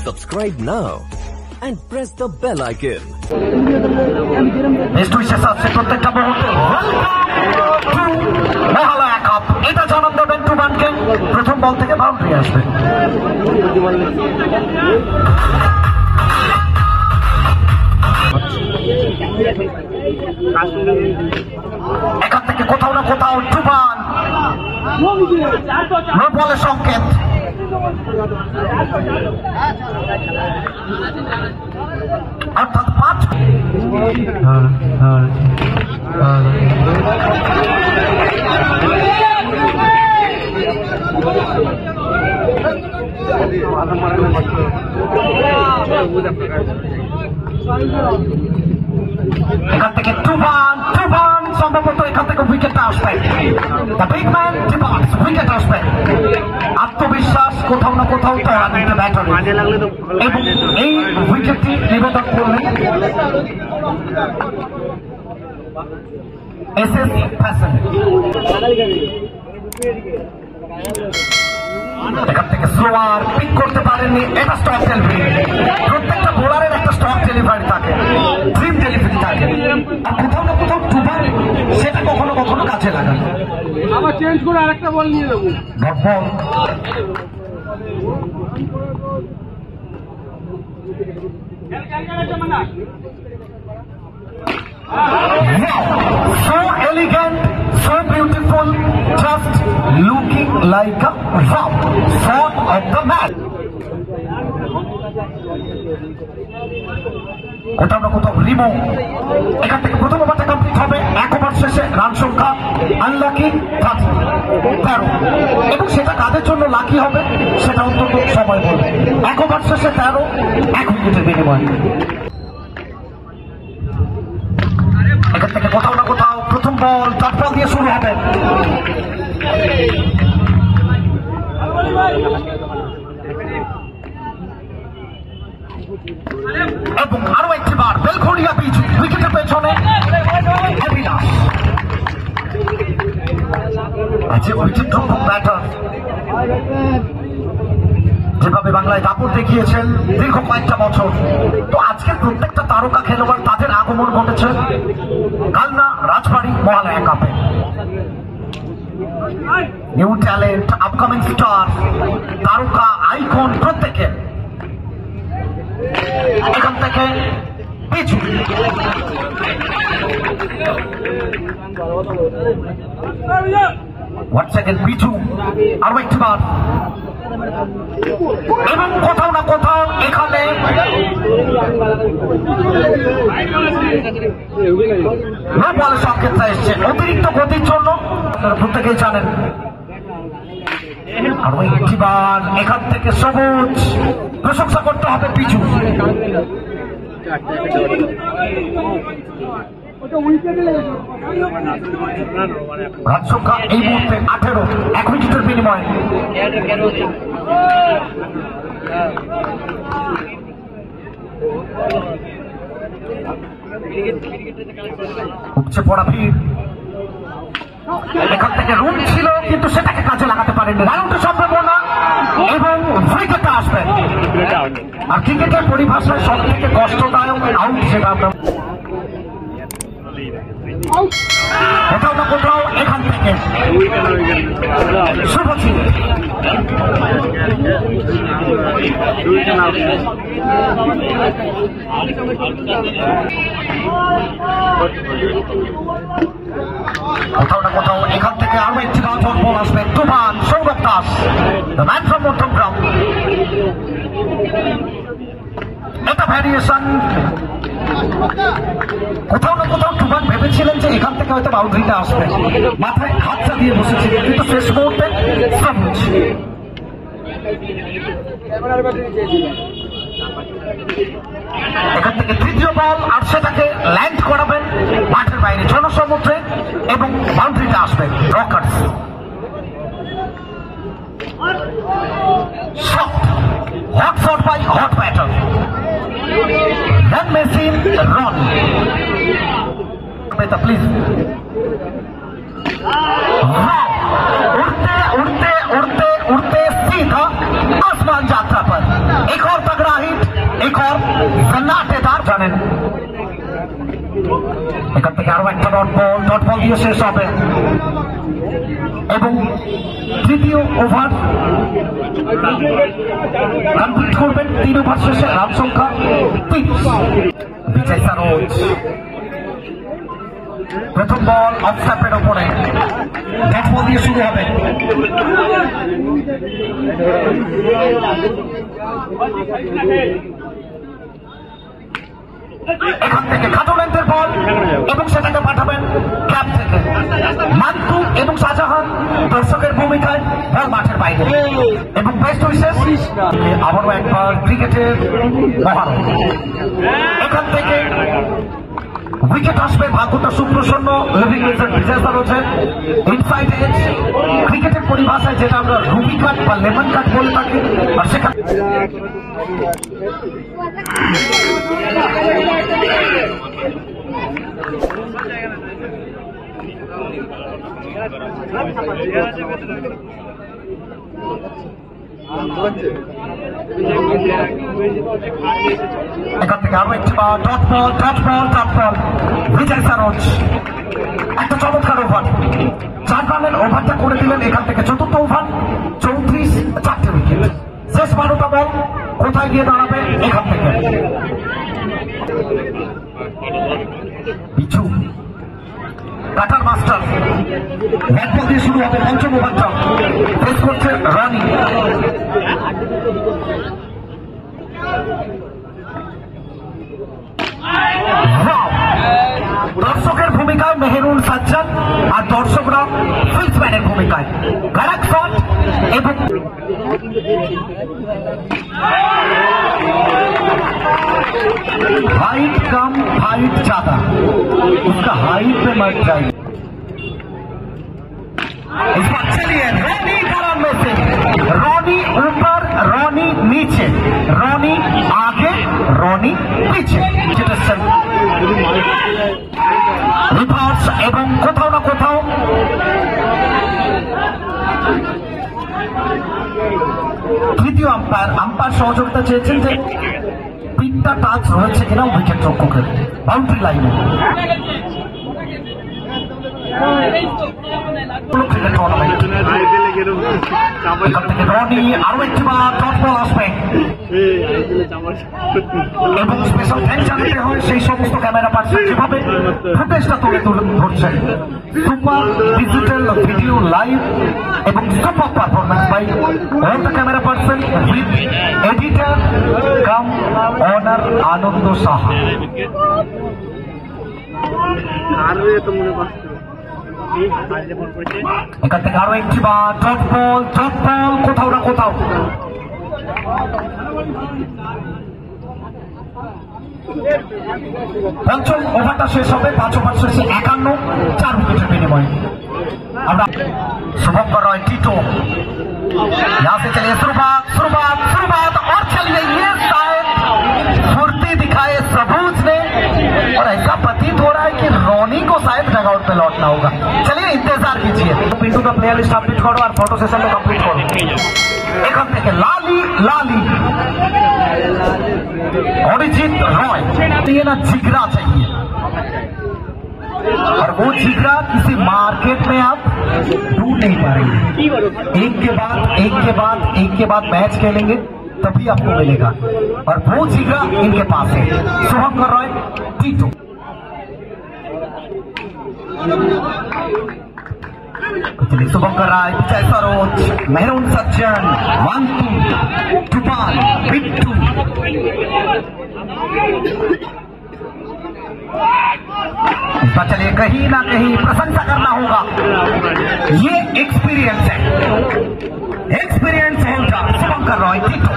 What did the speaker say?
Subscribe now and press the bell icon. প্রত্যেকটা মুহূর্তে Meghalaya cup এটা জানান দেবেন টুবানকে। প্রথম বল থেকে বাউন্ডারি আসবে। এখান থেকে কোথাও না কোথাও টুবান নো বলের সংকেত। অর্থাৎ 5 এখান থেকে টুবান সম্ভবত এখান থেকে উইকেটটা আসবে। উইকেট আসবে। আত্মবিশ্বাস কোথাও না কোথাও এবং এই উইকেটটি নিবেদন করলেন এসএস ফ্যাশন। এখান থেকে স্লোয়ার পিক করতে পারেননি। এটা স্টক ডেলিভারি। প্রত্যেকটা বোলারের একটা স্টক ডেলিভারি থাকে, ড্রিম ডেলিভারি থাকে। কোথাও না কোথাও টুবান সেটা কখনো কখনো কাজে লাগান। আবার চেঞ্জ করে আরেকটা বল নিয়ে দেবো। So elegant, so beautiful, just looking like a wow shot of the match. কোথাও না কোথাও রিমো। এখান থেকে প্রথম ওভারটা কমপ্লিট হবে। 1 ওভার শেষে রান সংখ্যা আনলাকি 13 এবং সেটা কাদের জন্য লাকি হবে সেটা অন্তত সময় বলবে। 1 ওভার শেষে 13, 1 উইকেটের বিনিময়। এখান থেকে কোথাও না কোথাও প্রথম বল ডট বল দিয়ে শুরু হবে। এবং আরো একটি বার বেলঘড়িয়া পিচ উইকেটের পেছনে উইকেট রক্ষক ব্যাটার যেভাবে বাংলায় দাপট দেখিয়েছেন দীর্ঘ কয়েকটা বছর, তো আজকের প্রত্যেকটা তারকা খেলোয়াড় তাদের আগমন ঘটেছে কালনা রাজবাড়ী মহালয়া কাপে। নিউ ট্যালেন্ট, আপকামিং স্টার, তারকা, আইকন প্রত্যেকে। এখান থেকে পিছু পিছু আরো একটি বার এবং কোথাও না কোথাও এখানে বলে সংকেতটা এসছে অতিরিক্ত গতির জন্য। আপনারা প্রত্যেকেই জানেন। আরো একটি বার এখান থেকে সবুজ প্রশংসা করতে হবে পিছু। রান সংখ্যা এই মুহূর্তে 18, 1 উইকেটের বিনিময়। উপচে পড়া ভিড়। এখান থেকে রুম ছিল কিন্তু সেটাকে কাজে লাগাতে পারেনি। রানটা সম্ভাবনা এবং উইকেটটা আসবে। আর ক্রিকেটের পরিভাষায় সব থেকে কষ্টদায়ক আউট সেটা আমরা কোথাও না কোথাও এখান থেকে শুভজিৎ কোথাও না কোথাও এখান থেকে আরো একটি বল আসবে। Tufan Sourav Das, the man from Madhyamgram. এটা ভ্যারিয়েশন। কোথাও না কোথাও তুফান ভেবেছিলেন যে এখান থেকে হয়তো বাউন্ডারিটা আসবে, মাথায় হাতটা দিয়ে বসেছিলেন, কিন্তু শেষ মুহূর্তে সবুজ। এখান থেকে তৃতীয় বল আর সেটাকে ল্যান্ড করাবেন মাঠের বাইরে জনসমুদ্রে এবং বাউন্ডারিটা আসবে। Rockers hot shot by hot batter. Run machine, run. Please. उड़ते उड़ते उड़ते उड़ते सीधा आसमान यात्रा पर एक और तगड़ा एक और सन्नाटेदार জানেন এখান থেকে আরো একটা ডট বল দিয়ে শেষ হবে এবং তৃতীয় ওভার কমপ্লিট করবেন 3 ওভার শেষে রান সংখ্যা 3 বিজয় সরোজ প্রথম বল অফ স্ট্যাম্পের উপরে ডট বল দিয়ে শুরু হবে এখান থেকে খাটো লেন্থের বল এবং সেটাকে পাঠাবেন ক্যাপ থেকে মান্টু এবং শাহজাহান দর্শকের ভূমিকায় বল মাঠের বাইরে এবং বেস্ট উইশেস আবারও একবার ক্রিকেটের মহারণ এখান থেকে উইকেট আসবে ভাগ্যটা সুপ্রসন্ন লিভিং লেজেন্ড বিজয় সরোজের ইনসাইড এজ ক্রিকেটের পরিভাষায় যেটা আমরা রুবি কাট বা লেমন কাট বলে থাকি আর সেখানে এখান থেকে আরো একটি ডট বল বিজয় সরোজ একটা চমৎকার ওভার 4 রানের ওভারটা করে দিলেন এখান থেকে চতুর্থ ওভার 34 4টে উইকেট শেষ 12টা বল কোথায় গিয়ে দাঁড়াবে এখান থেকে পিছু ব্যাটার মাস্টার ব্যাট বল দিয়ে শুরু হবে পঞ্চম ওভারটা ফেস করছে রনি দর্শকের ভূমিকায় মেহেরুল সাজ্জাদ আর দর্শকরা ফিল্ডম্যানের ভূমিকায় কারাক শট এবং हाइट कम हाइट ज्यादा उसका हाइट पे मत जाइए इस बार चलिए रॉनी गरम में से रॉनी ऊपर रॉनी नीचे रॉनी आगे रॉनी पीछे রিভার্স এবং কোথাও না কোথাও তৃতীয় আম্পায়ার সহযোগিতা চেয়েছেন যে পিঠটা টাচ রয়েছে কিনা উইকেট রক্ষকের বাউন্ডারি লাইনে ক্রিকেট টুর্নামেন্ট এখান থেকে রনি আরো একটি ডট বল আসবে এবং স্পেশাল থ্যাঙ্কস জানাতে হয় সেই সমস্ত ক্যামেরা পার্সন যেভাবে ফুটেজটা তুলে ধরছেন সুপার ডিজিটাল ভিডিও লাইভ এবং super performance by all the camera person with editor cum owner Ananda Saha এখান থেকে আরো একটি ডট বল কোথাও না কোথাও পঞ্চম ওভারটা শেষ হবে 5 ওভার শেষে 51 4 উইকেটের বিনিময়ে আমরা शुभंकर रॉय टीटो यहाँ से चलिए शुरुआत और चलिए ये शायद फुर्ती दिखाए सबूज ने और ऐसा प्रतीत हो रहा है कि रोनी को शायद डगआउट पे लौटना होगा चलिए इंतजार कीजिए पिंटू का प्लेयर लिस्ट अपडेट करो और फोटो सेशन को कंप्लीट करो एखान থেকে लाली अरिजीत रॉय ये ना जिगरा चाहिए और वो जिगरा किसी मार्केट में आप ढूंढ नहीं पाएंगे एक के बाद मैच खेलेंगे तभी आपको मिलेगा और वो जिगरा इनके पास है शुभंकर रॉय टीटो चलिए शुभंकर राय विजय सरोज मेहरून सज्जन वांतू टुपाल बिट्टू चलिए कहीं ना कहीं प्रशंसा करना होगा ये एक्सपीरियंस है शुभंकर रॉय टीटो